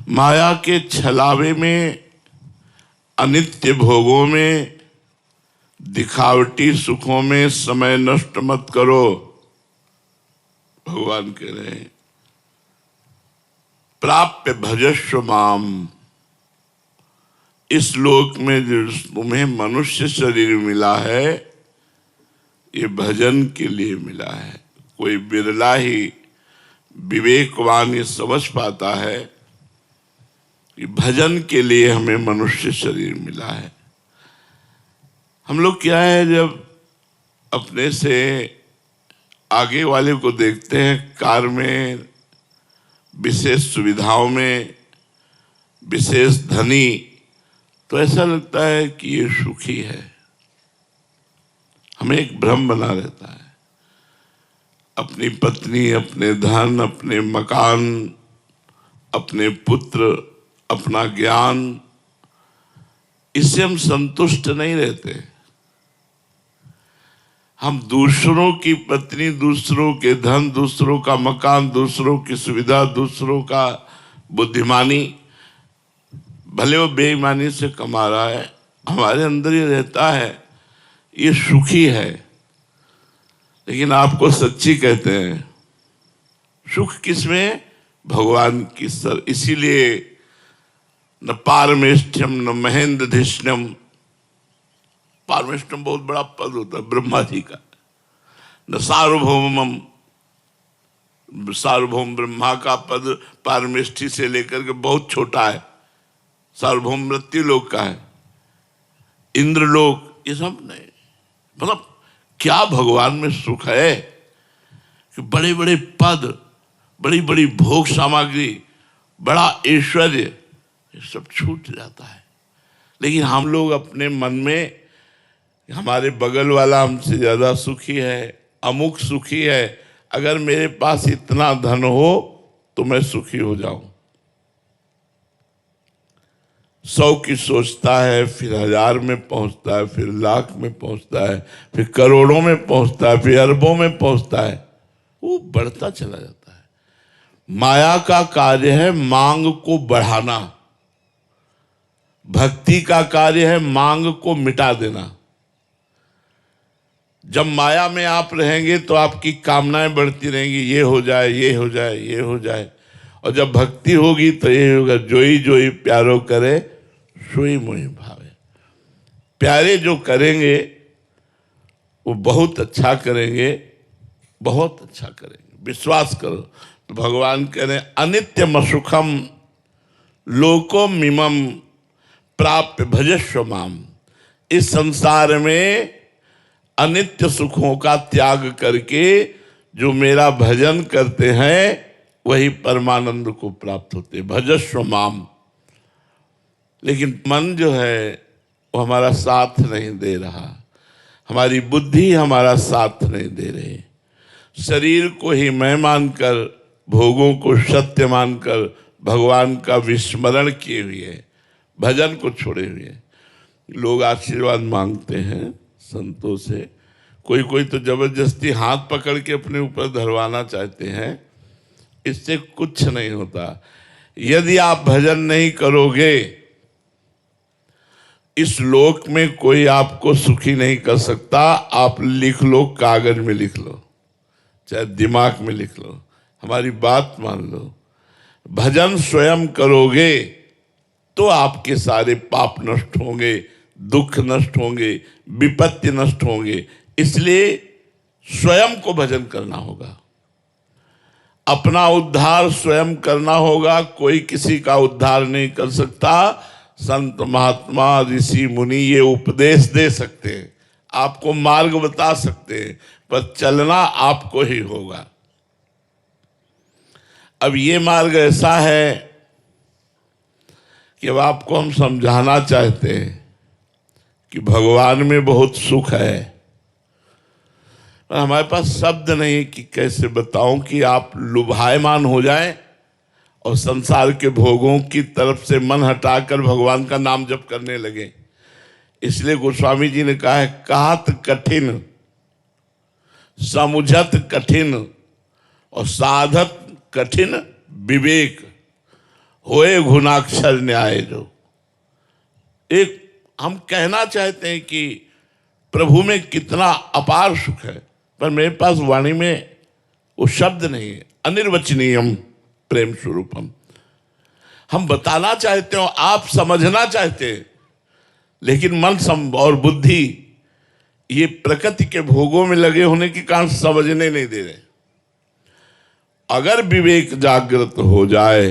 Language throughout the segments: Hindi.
माया के छलावे में, अनित्य भोगों में, दिखावटी सुखों में समय नष्ट मत करो। भगवान कह रहे हैं प्राप्य भजस्व माम। इस लोक में जो तुम्हें मनुष्य शरीर मिला है ये भजन के लिए मिला है। कोई बिरला ही विवेकवान ये समझ पाता है कि भजन के लिए हमें मनुष्य शरीर मिला है। हम लोग क्या है, जब अपने से आगे वाले को देखते हैं कार में, विशेष सुविधाओं में, विशेष धनी, तो ऐसा लगता है कि ये सुखी है। हमें एक भ्रम बना रहता है। अपनी पत्नी, अपने धन, अपने मकान, अपने पुत्र, अपना ज्ञान, इससे हम संतुष्ट नहीं रहते। हम दूसरों की पत्नी, दूसरों के धन, दूसरों का मकान, दूसरों की सुविधा, दूसरों का बुद्धिमानी, भले वो बेईमानी से कमा रहा है, हमारे अंदर ये रहता है ये सुखी है। लेकिन आपको सच्ची कहते हैं, सुख किसमें? भगवान की सर। इसीलिए न पारमेष्ठ्यम न महेंद्रधिष्ण्यम। पारमेष्ठ्यम बहुत बड़ा पद होता है ब्रह्मा जी का। न सार्वभौमम, सार्वभौम ब्रह्मा का पद पारमेष्ठी से लेकर के बहुत छोटा है। सार्वभौम मृत्यु लोक का है, इंद्रलोक, ये सब नहीं। मतलब क्या भगवान में सुख है कि बड़े बड़े पद, बड़ी बड़ी भोग सामग्री, बड़ा ऐश्वर्य, ये सब छूट जाता है। लेकिन हम लोग अपने मन में हमारे बगल वाला हमसे ज्यादा सुखी है, अमुक सुखी है, अगर मेरे पास इतना धन हो तो मैं सुखी हो जाऊं। 100 की सोचता है, फिर 1000 में पहुंचता है, फिर लाख में पहुंचता है, फिर करोड़ों में पहुंचता है, फिर अरबों में पहुंचता है। वो बढ़ता चला जाता है। माया का कार्य है मांग को बढ़ाना, भक्ति का कार्य है मांग को मिटा देना। जब माया में आप रहेंगे तो आपकी कामनाएं बढ़ती रहेंगी, ये हो जाए, ये हो जाए, ये हो जाए। और जब भक्ति होगी तो ये होगा, जोई जोई प्यारो करे सोई मोहि भावे। प्यारे जो करेंगे वो बहुत अच्छा करेंगे, बहुत अच्छा करेंगे, विश्वास करो। तो भगवान कह रहे हैं अनित्यम असुखम लोको मिमम प्राप्य भजस्व माम। इस संसार में अनित्य सुखों का त्याग करके जो मेरा भजन करते हैं वही परमानंद को प्राप्त होते, भजस्व माम। लेकिन मन जो है वो हमारा साथ नहीं दे रहा, हमारी बुद्धि हमारा साथ नहीं दे रही। शरीर को ही मैं मानकर, भोगों को सत्य मानकर भगवान का विस्मरण किए हुए, भजन को छोड़े हुए लोग आशीर्वाद मांगते हैं संतों से। कोई कोई तो जबरदस्ती हाथ पकड़ के अपने ऊपर धरवाना चाहते हैं। इससे कुछ नहीं होता। यदि आप भजन नहीं करोगे, इस लोक में कोई आपको सुखी नहीं कर सकता। आप लिख लो, कागज में लिख लो, चाहे दिमाग में लिख लो, हमारी बात मान लो। भजन स्वयं करोगे तो आपके सारे पाप नष्ट होंगे, दुख नष्ट होंगे, विपत्ति नष्ट होंगे। इसलिए स्वयं को भजन करना होगा, अपना उद्धार स्वयं करना होगा। कोई किसी का उद्धार नहीं कर सकता। संत महात्मा ऋषि मुनि ये उपदेश दे सकते हैं, आपको मार्ग बता सकते हैं, पर चलना आपको ही होगा। अब ये मार्ग ऐसा है कि अब आपको हम समझाना चाहते हैं कि भगवान में बहुत सुख है। हमारे पास शब्द नहीं कि कैसे बताऊं कि आप लुभायमान हो जाएं और संसार के भोगों की तरफ से मन हटाकर भगवान का नाम जप करने लगे। इसलिए गोस्वामी जी ने कहा है, कहत कठिन, समुझत कठिन और साधत कठिन विवेक। होए घुनाक्षर न्याय जो। एक हम कहना चाहते हैं कि प्रभु में कितना अपार सुख है, पर मेरे पास वाणी में वो शब्द नहीं है। अनिर्वचनीयम प्रेम स्वरूपम। हम बताना चाहते हो, आप समझना चाहते हैं, लेकिन मन और बुद्धि ये प्रकृति के भोगों में लगे होने के कारण समझने नहीं दे रहे। अगर विवेक जागृत हो जाए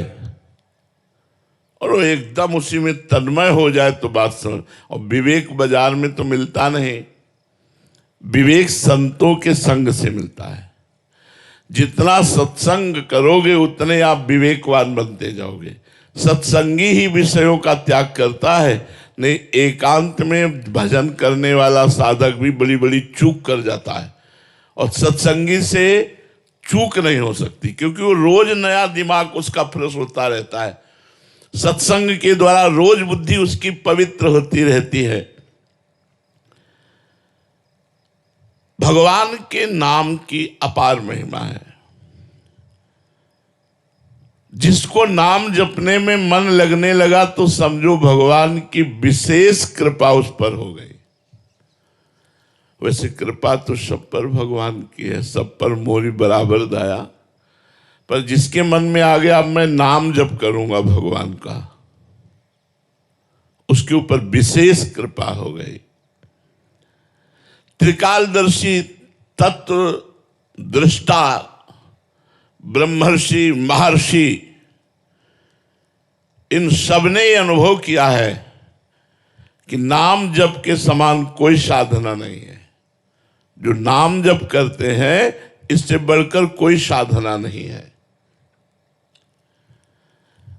और वो एकदम उसी में तन्मय हो जाए तो बात समझ। और विवेक बाजार में तो मिलता नहीं, विवेक संतों के संग से मिलता है। जितना सत्संग करोगे उतने आप विवेकवान बनते जाओगे। सत्संगी ही विषयों का त्याग करता है, नहीं एकांत में भजन करने वाला साधक भी बड़ी बड़ी चूक कर जाता है। और सत्संगी से चूक नहीं हो सकती, क्योंकि वो रोज नया दिमाग उसका फ्रेश होता रहता है। सत्संग के द्वारा रोज बुद्धि उसकी पवित्र होती रहती है। भगवान के नाम की अपार महिमा है। जिसको नाम जपने में मन लगने लगा तो समझो भगवान की विशेष कृपा उस पर हो गई। वैसे कृपा तो सब पर भगवान की है, सब पर मोरी बराबर दया। पर जिसके मन में आ गया अब मैं नाम जप करूंगा भगवान का, उसके ऊपर विशेष कृपा हो गई। त्रिकालदर्शी, तत्व दृष्टा, ब्रह्मर्षि, महर्षि, इन सब ने यह अनुभव किया है कि नाम जप के समान कोई साधना नहीं है। जो नाम जप करते हैं इससे बढ़कर कोई साधना नहीं है।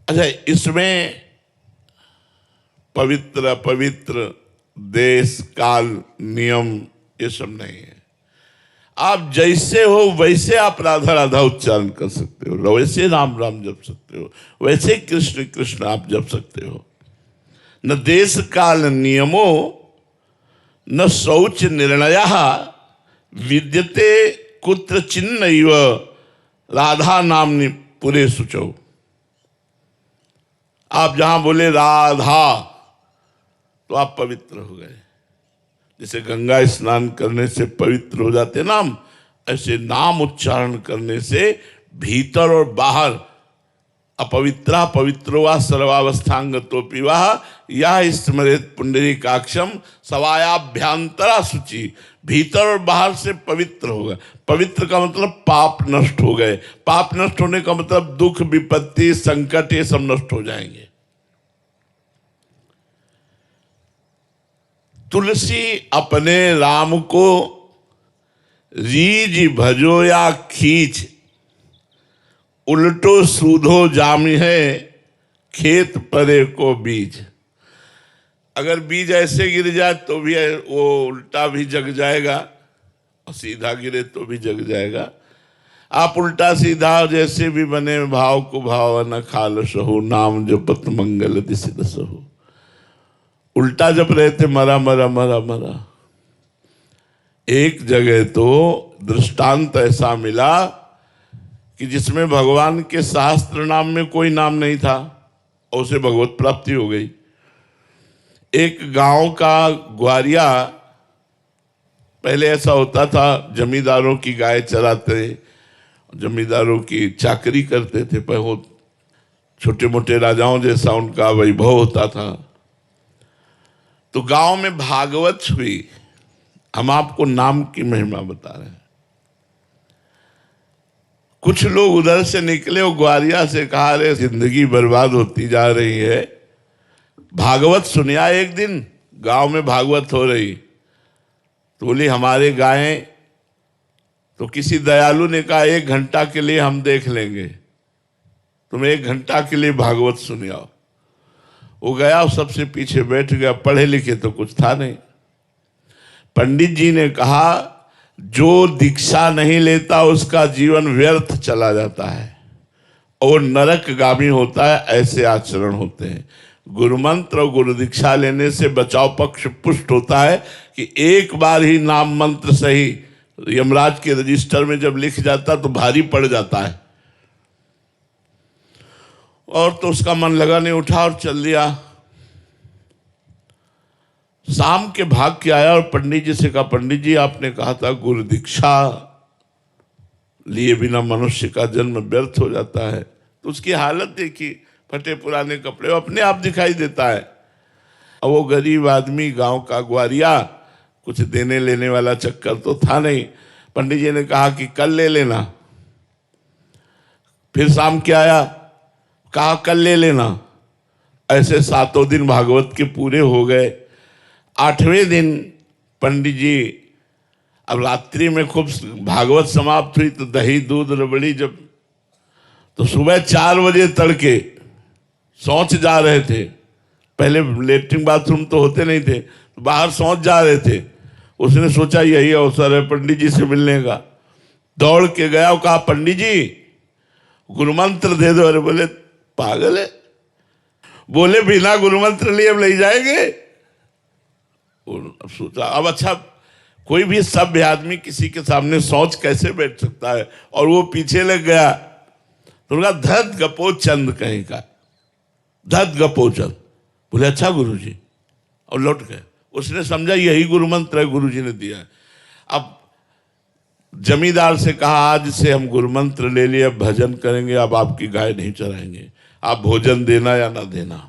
अच्छा, इसमें पवित्र अपवित्र, देश काल, नियम ये सब नहीं है। आप जैसे हो वैसे आप राधा राधा उच्चारण कर सकते हो, वैसे राम राम जप सकते हो, वैसे कृष्ण कृष्ण आप जप सकते हो। न देश काल नियमो न शौच निर्णय विद्यते कुत्र चिन्नैव राधा नामनि पुरे शुचौ। आप जहां बोले राधा तो आप पवित्र हो गए। जैसे गंगा स्नान करने से पवित्र हो जाते नाम, ऐसे नाम उच्चारण करने से भीतर और बाहर अपवित्रा पवित्रो सर्वावस्थांग तो पिवाह यह स्मरेत पुंडरीकाक्षम सवायाभ्यांतरा शुचि। भीतर और बाहर से पवित्र हो गए। पवित्र का मतलब पाप नष्ट हो गए। पाप नष्ट होने का मतलब दुख विपत्ति संकट ये सब नष्ट हो जाएंगे। तुलसी अपने राम को रीज भजो या खींच, उल्टो सूधो जामी है खेत परे को बीज। अगर बीज ऐसे गिर जाए तो भी वो उल्टा भी जग जाएगा और सीधा गिरे तो भी जग जाएगा। आप उल्टा सीधा जैसे भी बने भाव को भाव न खाल सहो, नाम जपत मंगल दिसिद सहो। उल्टा जप रहे थे मरा मरा मरा मरा। एक जगह तो दृष्टांत ऐसा मिला कि जिसमें भगवान के शास्त्र नाम में कोई नाम नहीं था और उसे भगवत प्राप्ति हो गई। एक गांव का ग्वारिया, पहले ऐसा होता था जमींदारों की गाय चराते, जमींदारों की चाकरी करते थे, पर वो छोटे मोटे राजाओं जैसा उनका वैभव होता था। तो गांव में भागवत हुई। हम आपको नाम की महिमा बता रहे हैं। कुछ लोग उधर से निकले और ग्वारिया से कहा, रे जिंदगी बर्बाद होती जा रही है, भागवत सुनिया। एक दिन गांव में भागवत हो रही तो बोली हमारे गायें, तो किसी दयालु ने कहा 1 घंटा के लिए हम देख लेंगे, तुम 1 घंटा के लिए भागवत सुनियाओ। वो गया और सबसे पीछे बैठ गया। पढ़े लिखे तो कुछ था नहीं। पंडित जी ने कहा जो दीक्षा नहीं लेता उसका जीवन व्यर्थ चला जाता है और नरकगामी होता है। ऐसे आचरण होते हैं। गुरु मंत्र और गुरु दीक्षा लेने से बचाव पक्ष पुष्ट होता है कि एक बार ही नाम मंत्र सही यमराज के रजिस्टर में जब लिख जाता तो भारी पड़ जाता है। और तो उसका मन लगा नहीं, उठा और चल दिया। शाम के भाग के आया और पंडित जी से कहा, पंडित जी आपने कहा था गुरु दीक्षा लिए बिना मनुष्य का जन्म व्यर्थ हो जाता है। तो उसकी हालत देखी, फटे पुराने कपड़े, वो अपने आप दिखाई देता है। और वो गरीब आदमी गांव का ग्वारिया, कुछ देने लेने वाला चक्कर तो था नहीं। पंडित जी ने कहा कि कल ले लेना। फिर शाम के आया, कहा कल ले लेना। ऐसे 7 दिन भागवत के पूरे हो गए। 8वें दिन पंडित जी, अब रात्रि में खूब भागवत समाप्त हुई तो दही दूध रबड़ी, जब तो सुबह 4 बजे तड़के शौच जा रहे थे। पहले लेटरिन बाथरूम तो होते नहीं थे, तो बाहर शौच जा रहे थे। उसने सोचा यही अवसर है पंडित जी से मिलने का। दौड़ के गया और कहा, पंडित जी गुरु मंत्र दे दो। अरे बोले पागल है, बोले बिना गुरु मंत्र लिए हम ले जाएंगे। सोचा अब अच्छा, कोई भी सभ्य आदमी किसी के सामने शौच कैसे बैठ सकता है। और वो पीछे लग गया तो उनका धत गपो चंद कहीं का, धत गपो चंद। बोले अच्छा गुरुजी, और लौट गए। उसने समझा यही गुरु मंत्र है, गुरुजी ने दिया है। अब जमींदार से कहा, आज से हम गुरु मंत्र ले लिए, अब भजन करेंगे, अब आपकी गाय नहीं चराएंगे, आप भोजन देना या ना देना।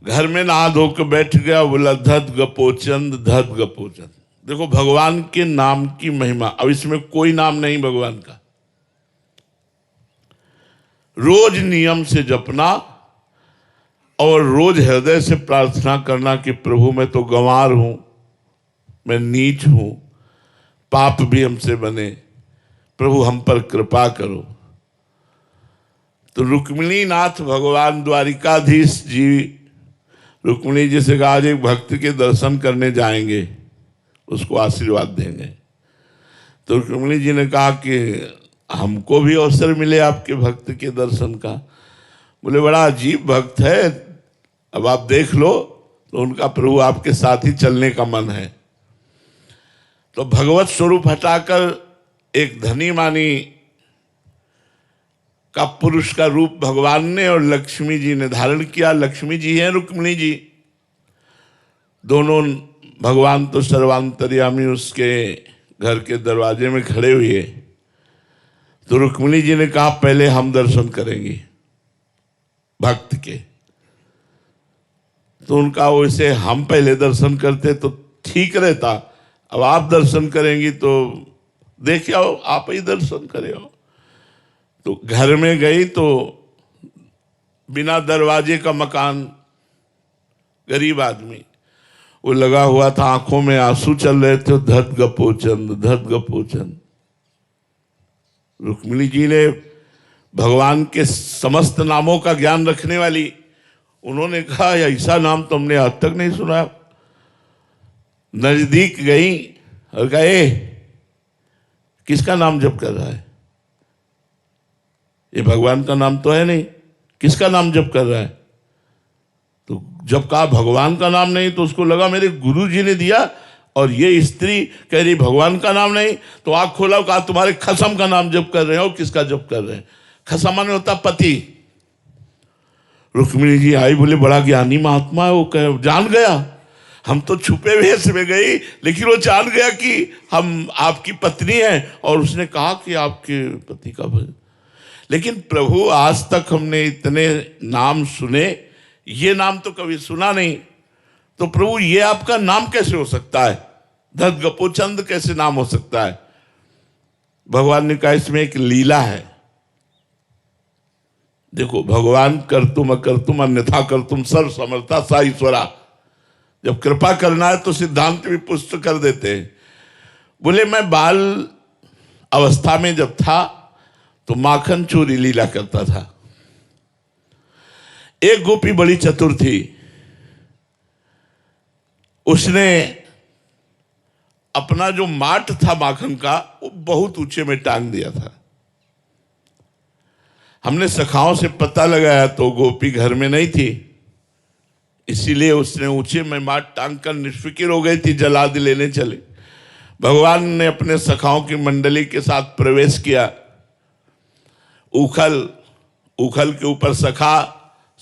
घर में नहा धो के बैठ गया, बोला धत गपोचंद, धत गपोचंद। देखो भगवान के नाम की महिमा। अब इसमें कोई नाम नहीं भगवान का, रोज नियम से जपना और रोज हृदय से प्रार्थना करना कि प्रभु मैं तो गंवार हूं, मैं नीच हूं, पाप भी हमसे बने, प्रभु हम पर कृपा करो। तो रुक्मिणी नाथ भगवान द्वारिकाधीश जी, रुक्मिणी जी से कहा आज एक भक्त के दर्शन करने जाएंगे, उसको आशीर्वाद देंगे। तो रुक्मिणी जी ने कहा कि हमको भी अवसर मिले आपके भक्त के दर्शन का। बोले बड़ा अजीब भक्त है, अब आप देख लो। तो उनका प्रभु आपके साथ ही चलने का मन है। तो भगवत स्वरूप हटाकर एक धनी मानी का पुरुष का रूप भगवान ने और लक्ष्मी जी ने धारण किया। लक्ष्मी जी हैं, रुक्मिणी जी, दोनों भगवान तो सर्वांतर्यामी उसके घर के दरवाजे में खड़े हुए। तो रुक्मिणी जी ने कहा पहले हम दर्शन करेंगे भक्त के। तो उनका वैसे हम पहले दर्शन करते तो ठीक रहता, अब आप दर्शन करेंगी तो देखिए आओ, आप ही दर्शन करे हो। तो घर में गई तो बिना दरवाजे का मकान, गरीब आदमी, वो लगा हुआ था, आंखों में आंसू चल रहे थे। धत गपोचंद, धत गपोचंद। रुक्मिणी जी ने भगवान के समस्त नामों का ज्ञान रखने वाली, उन्होंने कहा ऐसा नाम तो हमने आज तक नहीं सुना। नजदीक गई और कहा ए, किसका नाम जप कर रहा है? ये भगवान का नाम तो है नहीं, किसका नाम जप कर रहा है? तो जब कहा भगवान का नाम नहीं तो उसको लगा मेरे गुरु जी ने दिया, और ये स्त्री कह रही भगवान का नाम नहीं। तो आंख खोला, कहा तुम्हारे खसम का नाम जप कर रहे हो। किसका जप कर रहे हैं? खसम माने होता पति। रुक्मिणी जी आई, बोले बड़ा ज्ञानी महात्मा है, वो कह जान गया। हम तो छुपे वेश में गई, लेकिन वो जान गया कि हम आपकी पत्नी हैं, और उसने कहा कि आपके पति का भजन। लेकिन प्रभु आज तक हमने इतने नाम सुने, ये नाम तो कभी सुना नहीं। तो प्रभु ये आपका नाम कैसे हो सकता है? धत गपोचंद कैसे नाम हो सकता है? भगवान ने कहा इसमें एक लीला है। देखो भगवान कर्तुम अकर्तुम अन्यथा कर्तुम सर्व समर्था सा ईश्वरा। जब कृपा करना है तो सिद्धांत भी पुष्ट कर देते हैं। बोले मैं बाल अवस्था में जब था तो माखन चोरी लीला करता था। एक गोपी बड़ी चतुर थी, उसने अपना जो माट था माखन का वो बहुत ऊंचे में टांग दिया था। हमने सखाओं से पता लगाया तो गोपी घर में नहीं थी, इसीलिए उसने ऊंचे में माट टांग कर निष्फिक्र हो गई थी, जलाद लेने चले। भगवान ने अपने सखाओं की मंडली के साथ प्रवेश किया। उखल उखल के ऊपर सखा,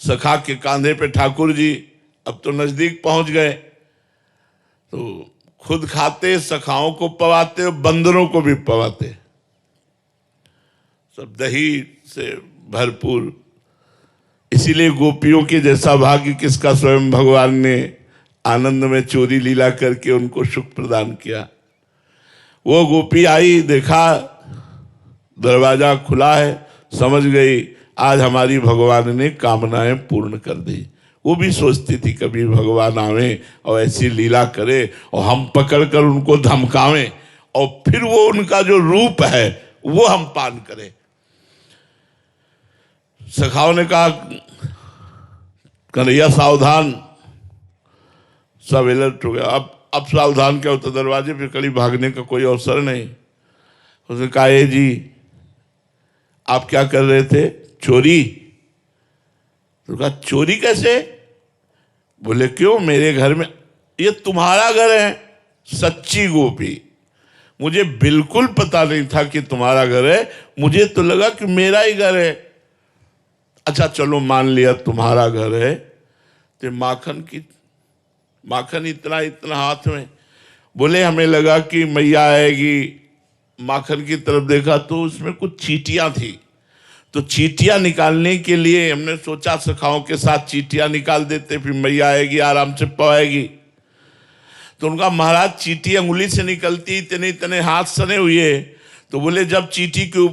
सखा के कांधे पे ठाकुर जी। अब तो नजदीक पहुंच गए, तो खुद खाते, सखाओं को पवाते और बंदरों को भी पवाते, सब दही से भरपूर। इसीलिए गोपियों के जैसा भाग्य किसका, स्वयं भगवान ने आनंद में चोरी लीला करके उनको सुख प्रदान किया। वो गोपी आई, देखा दरवाजा खुला है, समझ गई आज हमारी भगवान ने कामनाएं पूर्ण कर दी। वो भी सोचती थी कभी भगवान आवे और ऐसी लीला करे और हम पकड़कर उनको धमकावें और फिर वो उनका जो रूप है वो हम पान करें। सखाओं ने कहा कन्हैया सावधान, सब अलर्ट हो गया। अब सावधान क्या होता, दरवाजे पे कड़ी भागने का कोई अवसर नहीं। उसने कहा ए जी आप क्या कर रहे थे, चोरी? तो कहा चोरी कैसे? बोले क्यों, मेरे घर में, ये तुम्हारा घर है? सच्ची गोपी, मुझे बिल्कुल पता नहीं था कि तुम्हारा घर है, मुझे तो लगा कि मेरा ही घर है। अच्छा चलो मान लिया तुम्हारा घर है, तो माखन इतना इतना हाथ में। बोले हमें लगा कि मैया आएगी, माखन की तरफ देखा तो उसमें कुछ चींटियां थी, तो चींटियां निकालने के लिए हमने सोचा सखाओं के साथ चींटियां निकाल देते, फिर मैया आएगी आराम से पवाएगी। तो उनका महाराज चींटी अंगुली से निकलती, इतने इतने हाथ सने हुए। तो बोले जब चींटी के